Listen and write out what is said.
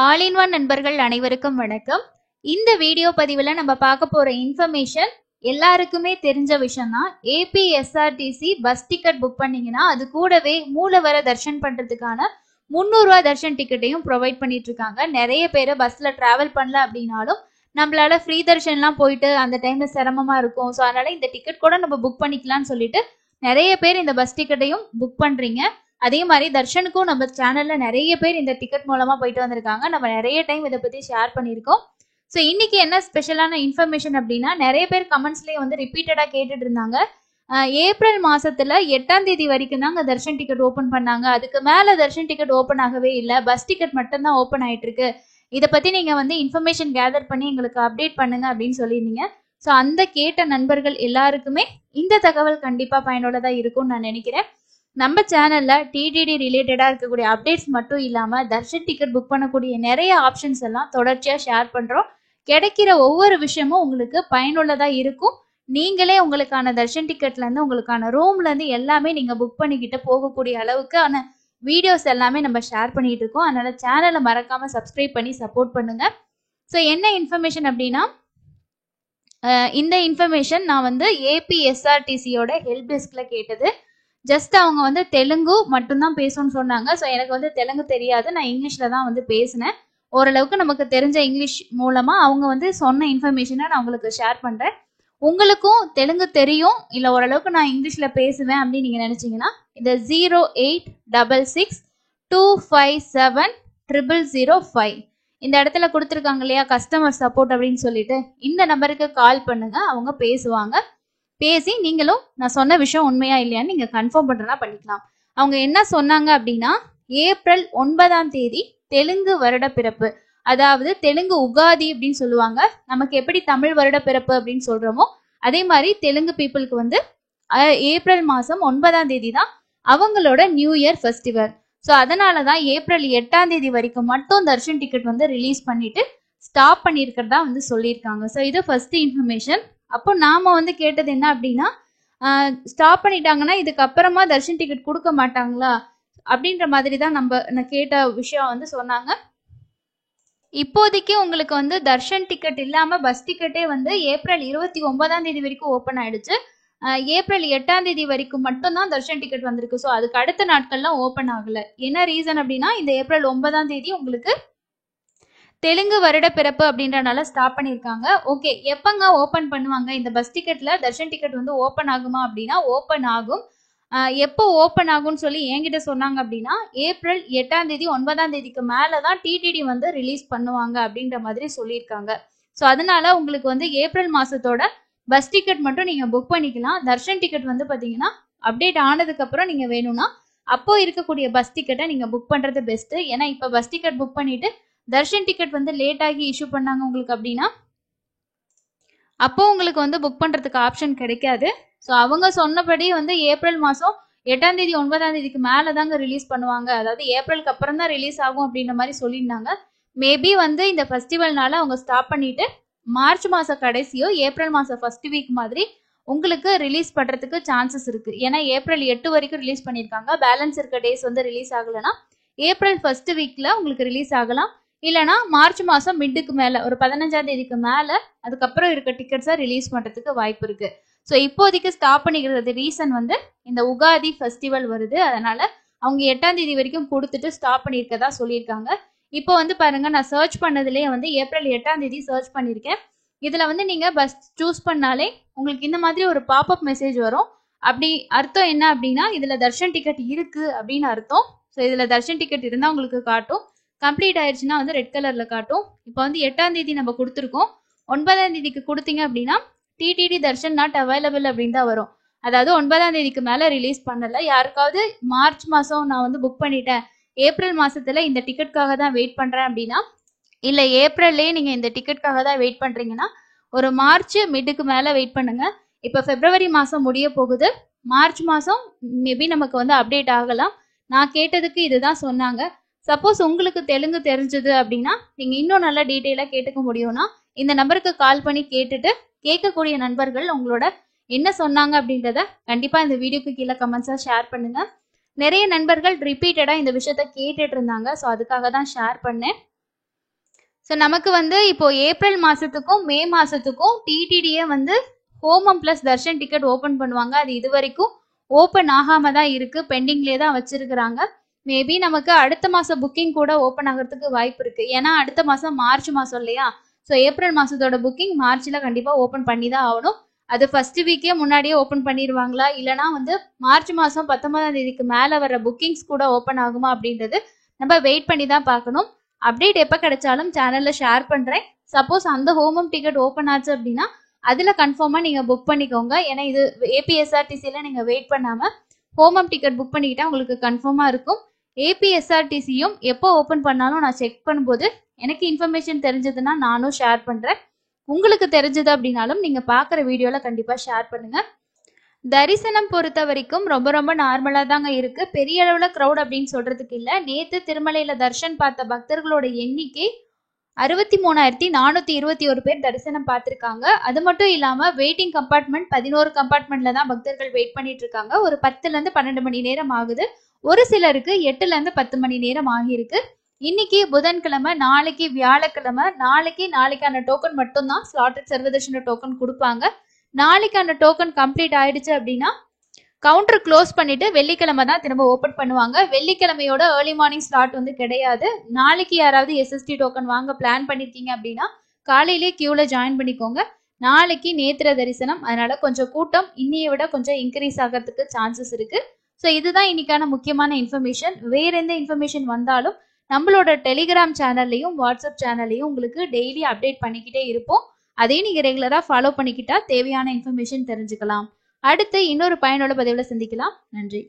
All in one நண்பர்கள் அனைவருக்கும் வணக்கம். இந்த வீடியோ பதிவுல நம்ம பார்க்க போற இன்ஃபர்மேஷன் எல்லாருக்குமே தெரிஞ்ச விஷயம் தான். ஏபிஎஸ்ஆர்டிசி பஸ் டிக்கெட் புக் பண்ணீங்கன்னா அது கூடவே மூலவர தர்ஷன் பண்றதுக்கான 300 ரூபாய் தர்ஷன் டிக்கெட்டையும் ப்ரொவைட் பண்ணிட்டு இருக்காங்க. நிறைய பேர் பஸ்ல டிராவல் பண்ணல அப்படின்னாலும் நம்மளால ஃப்ரீ தர்ஷன்லாம் போயிட்டு அந்த டைம்ல சிரமமா இருக்கும். ஸோ அதனால இந்த டிக்கெட் கூட நம்ம புக் பண்ணிக்கலாம்னு சொல்லிட்டு நிறைய பேர் இந்த பஸ் டிக்கெட்டையும் புக் பண்றீங்க. அதே மாதிரி தர்ஷனுக்கும் நம்ம சேனல்ல நிறைய பேர் இந்த டிக்கெட் மூலமா போயிட்டு வந்திருக்காங்க. நம்ம நிறைய டைம் இதை பத்தி ஷேர் பண்ணியிருக்கோம். ஸோ இன்னைக்கு என்ன ஸ்பெஷலான இன்ஃபர்மேஷன் அப்படின்னா, நிறைய பேர் கமெண்ட்ஸ்லயே வந்து ரிப்பீட்டடா கேட்டுட்டு இருந்தாங்க. ஏப்ரல் மாசத்துல 8ஆம் தேதி வரைக்கும் தாங்க தர்ஷன் டிக்கெட் ஓபன் பண்ணாங்க. அதுக்கு மேல தர்ஷன் டிக்கெட் ஓபன் ஆகவே இல்லை, பஸ் டிக்கெட் மட்டும் தான் ஓபன் ஆயிட்டு இருக்கு. இதை பத்தி நீங்க வந்து இன்ஃபர்மேஷன் கேதர் பண்ணி எங்களுக்கு அப்டேட் பண்ணுங்க அப்படின்னு சொல்லியிருந்தீங்க. ஸோ அந்த கேட்ட நண்பர்கள் எல்லாருக்குமே இந்த தகவல் கண்டிப்பா பயனுள்ளதா இருக்கும்னு நான் நினைக்கிறேன். நம்ம சேனல்ல டிடிடி ரிலேட்டடா இருக்கக்கூடிய அப்டேட்ஸ் மட்டும் இல்லாம தர்ஷன் டிக்கெட் புக் பண்ணக்கூடிய நிறைய ஆப்ஷன்ஸ் எல்லாம் தொடர்ச்சியா ஷேர் பண்றோம். கிடைக்கிற ஒவ்வொரு விஷயமும் உங்களுக்கு பயனுள்ளதா இருக்கும். நீங்களே உங்களுக்கான தர்ஷன் டிக்கெட்ல இருந்து உங்களுக்கான ரூம்ல இருந்து எல்லாமே நீங்க புக் பண்ணிக்கிட்டு போகக்கூடிய அளவுக்கான வீடியோஸ் எல்லாமே நம்ம ஷேர் பண்ணிட்டு இருக்கோம். அதனால சேனலை மறக்காம சப்ஸ்கிரைப் பண்ணி சப்போர்ட் பண்ணுங்க. ஸோ என்ன இன்ஃபர்மேஷன் அப்படின்னா, இந்த இன்ஃபர்மேஷன் நான் வந்து ஏபிஎஸ்ஆர்டிசியோட ஹெல்ப் டெஸ்க்ல கேட்டது. ஜஸ்ட் அவங்க வந்து தெலுங்கு மட்டும்தான் பேசணும்னு சொன்னாங்க. ஸோ எனக்கு வந்து தெலுங்கு தெரியாது, நான் இங்கிலீஷ்ல தான் வந்து பேசினேன். ஓரளவுக்கு நமக்கு தெரிஞ்ச இங்கிலீஷ் மூலமா அவங்க வந்து சொன்ன இன்ஃபர்மேஷனை நான் உங்களுக்கு ஷேர் பண்றேன். உங்களுக்கும் தெலுங்கு தெரியும் இல்லை ஓரளவுக்கு நான் இங்கிலீஷ்ல பேசுவேன் அப்படின்னு நீங்க நினைச்சீங்கன்னா இந்த 0866257005 இந்த இடத்துல கொடுத்துருக்காங்க இல்லையா, கஸ்டமர் சப்போர்ட் அப்படின்னு சொல்லிட்டு, இந்த நம்பருக்கு கால் பண்ணுங்க. அவங்க பேசுவாங்க. பேசி நீங்களும் நான் சொன்ன விஷயம் உண்மையா இல்லையான்னு நீங்க கன்ஃபார்ம் பண்றதா பண்ணிக்கலாம். அவங்க என்ன சொன்னாங்க அப்படின்னா, ஏப்ரல் 9ஆம் தேதி தெலுங்கு வருட பிறப்பு, அதாவது தெலுங்கு உகாதி அப்படின்னு சொல்லுவாங்க. நமக்கு எப்படி தமிழ் வருட பிறப்பு அப்படின்னு சொல்றோமோ அதே மாதிரி தெலுங்கு பீப்புளுக்கு வந்து ஏப்ரல் மாசம் 9ஆம் தேதி தான் அவங்களோட நியூ இயர் ஃபெஸ்டிவல். ஸோ அதனாலதான் ஏப்ரல் 8ஆம் தேதி வரைக்கும் மட்டும் தர்ஷன் டிக்கெட் வந்து ரிலீஸ் பண்ணிட்டு ஸ்டாப் பண்ணியிருக்கிறதா வந்து சொல்லியிருக்காங்க. ஸோ இது ஃபர்ஸ்ட் இன்ஃபர்மேஷன். அப்போ நாம வந்து கேட்டது என்ன அப்படின்னா, ஸ்டாப் பண்ணிட்டாங்கன்னா இதுக்கப்புறமா தர்ஷன் டிக்கெட் கொடுக்க மாட்டாங்களா அப்படின்ற மாதிரி தான் நான் கேட்ட விஷயம் வந்து சொன்னாங்க. இப்போதைக்கு உங்களுக்கு வந்து தர்ஷன் டிக்கெட் இல்லாம பஸ் டிக்கெட்டே வந்து ஏப்ரல் 29ஆம் தேதி வரைக்கும் ஓப்பன் ஆயிடுச்சு. ஏப்ரல் 8ஆம் தேதி வரைக்கும் மட்டும்தான் தர்ஷன் டிக்கெட் வந்திருக்கு. ஸோ அதுக்கு அடுத்த நாட்கள்லாம் ஓப்பன் ஆகல. என்ன ரீசன் அப்படின்னா, இந்த ஏப்ரல் 9ஆம் தேதி உங்களுக்கு தெலுங்கு வருட பிறப்பு அப்படின்றனால ஸ்டாப் பண்ணியிருக்காங்க. ஓகே, எப்பங்க ஓப்பன் பண்ணுவாங்க? இந்த பஸ் டிக்கெட்ல தர்ஷன் டிக்கெட் வந்து ஓப்பன் ஆகுமா அப்படின்னா ஓப்பன் ஆகும். எப்போ ஓப்பன் ஆகும்னு சொல்லி என்கிட்ட சொன்னாங்க அப்படின்னா, ஏப்ரல் 8ஆம் தேதி 9ஆம் தேதிக்கு மேலதான் டிடிடி வந்து ரிலீஸ் பண்ணுவாங்க அப்படின்ற மாதிரி சொல்லியிருக்காங்க. ஸோ அதனால உங்களுக்கு வந்து ஏப்ரல் மாசத்தோட பஸ் டிக்கெட் மட்டும் நீங்க புக் பண்ணிக்கலாம். தர்ஷன் டிக்கெட் வந்து பாத்தீங்கன்னா அப்டேட் ஆனதுக்கு அப்புறம் நீங்க வேணும்னா அப்போ இருக்கக்கூடிய பஸ் டிக்கெட்டை நீங்க புக் பண்றது பெஸ்ட். ஏன்னா இப்ப பஸ் டிக்கெட் புக் பண்ணிட்டு தர்ஷன் டிக்கெட் வந்து லேட் ஆகி இஷ்யூ பண்ணாங்க உங்களுக்கு அப்படின்னா அப்போ உங்களுக்கு வந்து புக் பண்றதுக்கு ஆப்ஷன் கிடைக்காது. ஸோ அவங்க சொன்னபடி வந்து ஏப்ரல் மாசம் 8ஆம் தேதி 9ஆம் தேதிக்கு மேலதாங்க ரிலீஸ் பண்ணுவாங்க, அதாவது ஏப்ரலுக்கு அப்புறம் தான் ரிலீஸ் ஆகும் அப்படின்ற மாதிரி சொல்லியிருந்தாங்க. மேபி வந்து இந்த ஃபெஸ்டிவல்னால அவங்க ஸ்டாப் பண்ணிட்டு மார்ச் மாசம் கடைசியோ ஏப்ரல் மாசம் ஃபர்ஸ்ட் வீக் மாதிரி உங்களுக்கு ரிலீஸ் பண்றதுக்கு சான்சஸ் இருக்கு. ஏன்னா ஏப்ரல் 8 வரைக்கும் ரிலீஸ் பண்ணியிருக்காங்க. பேலன்ஸ் இருக்க டேஸ் வந்து ரிலீஸ் ஆகலைன்னா ஏப்ரல் ஃபர்ஸ்ட் வீக்ல உங்களுக்கு ரிலீஸ் ஆகலாம். இல்லைனா மார்ச் மாசம் மிட்டுக்கு மேல ஒரு 15ஆம் தேதிக்கு மேல அதுக்கப்புறம் இருக்க டிக்கெட்ஸை ரிலீஸ் பண்றதுக்கு வாய்ப்பு இருக்கு. ஸோ இப்போதைக்கு ஸ்டாப் பண்ணிக்கிறது ரீசன் வந்து இந்த உகாதி ஃபெஸ்டிவல் வருது, அதனால அவங்க 8ஆம் தேதி வரைக்கும் கொடுத்துட்டு ஸ்டாப் பண்ணியிருக்கதா சொல்லியிருக்காங்க. இப்போ வந்து பாருங்க, நான் சர்ச் பண்ணதுலேயே வந்து ஏப்ரல் 8ஆம் தேதி சர்ச் பண்ணியிருக்கேன். இதுல வந்து நீங்க பஸ் சூஸ் பண்ணாலே உங்களுக்கு இந்த மாதிரி ஒரு பாப்அப் மெசேஜ் வரும். அப்படி அர்த்தம் என்ன அப்படின்னா, இதுல தர்ஷன் டிக்கெட் இருக்கு அப்படின்னு அர்த்தம். ஸோ இதுல தர்ஷன் டிக்கெட் இருந்தா உங்களுக்கு காட்டும். கம்ப்ளீட் ஆயிடுச்சுன்னா வந்து ரெட் கலர்ல காட்டும். இப்போ வந்து 8ஆம் தேதி நம்ம கொடுத்துருக்கோம். 9ஆம் தேதிக்கு கொடுத்தீங்க அப்படின்னா டிடிடி தர்ஷன் நாட் அவைலபிள் அப்படின்னு தான் வரும். அதாவது 9ஆம் தேதிக்கு மேல ரிலீஸ் பண்ணல. யாருக்காவது மார்ச் மாசம் நான் வந்து புக் பண்ணிட்டேன், ஏப்ரல் மாசத்துல இந்த டிக்கெட்காக தான் வெயிட் பண்றேன் அப்படின்னா, இல்ல ஏப்ரல்லே நீங்க இந்த டிக்கெட்காக தான் வெயிட் பண்றீங்கன்னா ஒரு மார்ச் மிட்டுக்கு மேல வெயிட் பண்ணுங்க. இப்ப பிப்ரவரி மாசம் முடிய போகுது. மார்ச் மாசம் மேபி நமக்கு வந்து அப்டேட் ஆகலாம். நான் கேட்டதுக்கு இதுதான் சொன்னாங்க. சப்போஸ் உங்களுக்கு தெலுங்கு தெரிஞ்சது அப்படின்னா நீங்க இன்னும் நல்லா டீட்டெயிலா கேட்டுக்க முடியும்னா இந்த நம்பருக்கு கால் பண்ணி கேட்டுட்டு, கேட்கக்கூடிய நண்பர்கள் உங்களோட என்ன சொன்னாங்க அப்படின்றத கண்டிப்பா இந்த வீடியோக்கு கீழே கமெண்ட்ஸா ஷேர் பண்ணுங்க. நிறைய நண்பர்கள் ரிப்பீட்டடா இந்த விஷயத்த கேட்டுட்டு இருந்தாங்க. ஸோ அதுக்காக தான் ஷேர் பண்ணேன். ஸோ நமக்கு வந்து இப்போ ஏப்ரல் மாசத்துக்கும் மே மாசத்துக்கும் டிடிடியே வந்து ஹோமம் பிளஸ் தர்ஷன் டிக்கெட் ஓபன் பண்ணுவாங்க. அது இது வரைக்கும் ஓபன் ஆகாம தான் இருக்கு, பெண்டிங்லேயே தான் வச்சிருக்கிறாங்க. மேபி நமக்கு அடுத்த மாசம் புக்கிங் கூட ஓபன் ஆகிறதுக்கு வாய்ப்பு இருக்கு. ஏன்னா அடுத்த மாசம் மார்ச் மாசம் இல்லையா? ஸோ ஏப்ரல் மாசத்தோட புக்கிங் மார்ச்ல கண்டிப்பா ஓபன் பண்ணி தான் ஆகணும். அது ஃபர்ஸ்ட் வீக்கே முன்னாடியே ஓபன் பண்ணிடுவாங்களா, இல்லைனா வந்து மார்ச் மாசம் 19ஆம் தேதிக்கு மேல வர புக்கிங்ஸ் கூட ஓபன் ஆகுமா அப்படின்றது நம்ம வெயிட் பண்ணி தான் பார்க்கணும். அப்டேட் எப்போ கிடைச்சாலும் சேனல்ல ஷேர் பண்றேன். சப்போஸ் அந்த ஹோமம் டிக்கெட் ஓப்பன் ஆச்சு அப்படின்னா அதுல கன்ஃபார்மா நீங்க புக் பண்ணிக்கோங்க. ஏன்னா இது ஏபிஎஸ்ஆர்டிசில நீங்க வெயிட் பண்ணாம ஹோமம் டிக்கெட் புக் பண்ணிக்கிட்டா உங்களுக்கு கன்ஃபார்மா இருக்கும். ஏபிஎஸ்ஆர்டிசியும் எப்போ ஓப்பன் பண்ணாலும் நான் செக் பண்ணும்போது எனக்கு இன்ஃபர்மேஷன் தெரிஞ்சதுன்னா நானும் ஷேர் பண்றேன். உங்களுக்கு தெரிஞ்சது அப்படின்னாலும் நீங்க பாக்குற வீடியோல கண்டிப்பா ஷேர் பண்ணுங்க. தரிசனம் பொறுத்த வரைக்கும் ரொம்ப ரொம்ப நார்மலா தாங்க இருக்கு. பெரிய அளவுல க்ரௌட் அப்படின்னு சொல்றதுக்கு இல்ல. நேத்து திருமலையில தர்ஷன் பார்த்த பக்தர்களோட எண்ணிக்கை 63,421 பேர் தரிசனம் பார்த்திருக்காங்க. அது மட்டும் இல்லாம வெயிட்டிங் கம்பார்ட்மெண்ட் 11 கம்பார்ட்மெண்ட்ல தான் பக்தர்கள் வெயிட் பண்ணிட்டு இருக்காங்க. ஒரு 10ல இருந்து 12 மணி நேரம் ஆகுது. ஒரு சிலருக்கு 8ல இருந்து 10 மணி நேரம் ஆகியிருக்கு. இன்னைக்கு புதன்கிழமை, நாளைக்கு வியாழக்கிழமை, நாளைக்கான டோக்கன் மட்டும்தான் ஸ்லாட்டட் சர்வதர்ஷன டோக்கன் கொடுப்பாங்க. நாளைக்கான டோக்கன் கம்ப்ளீட் ஆயிடுச்சு அப்படின்னா கவுண்டர் க்ளோஸ் பண்ணிட்டு வெள்ளிக்கிழமை தான் திரும்ப ஓபன் பண்ணுவாங்க. வெள்ளிக்கிழமையோட ஏர்லி மார்னிங் ஸ்லாட் வந்து கிடையாது. நாளைக்கு யாராவது எஸ்எஸ்டி டோக்கன் வாங்க பிளான் பண்ணிருக்கீங்க அப்படின்னா காலையிலேயே கியூல ஜாயின் பண்ணிக்கோங்க. நாளைக்கு நேத்திர தரிசனம், அதனால கொஞ்சம் கூட்டம் இன்னையை விட கொஞ்சம் இன்க்ரீஸ் ஆகிறதுக்கு சான்சஸ் இருக்கு. ஸோ இதுதான் இன்னைக்கான முக்கியமான இன்ஃபர்மேஷன். வேற எந்த இன்ஃபர்மேஷன் வந்தாலும் நம்மளோட டெலிகிராம் சேனல்லையும் வாட்ஸ்அப் சேனல்லையும் உங்களுக்கு டெய்லி அப்டேட் பண்ணிக்கிட்டே இருப்போம். அதையும் நீங்க ரெகுலரா ஃபாலோ பண்ணிக்கிட்டா தேவையான இன்ஃபர்மேஷன் தெரிஞ்சுக்கலாம். அடுத்து இன்னொரு பயனுள்ள பதிவுல சந்திக்கலாம். நன்றி.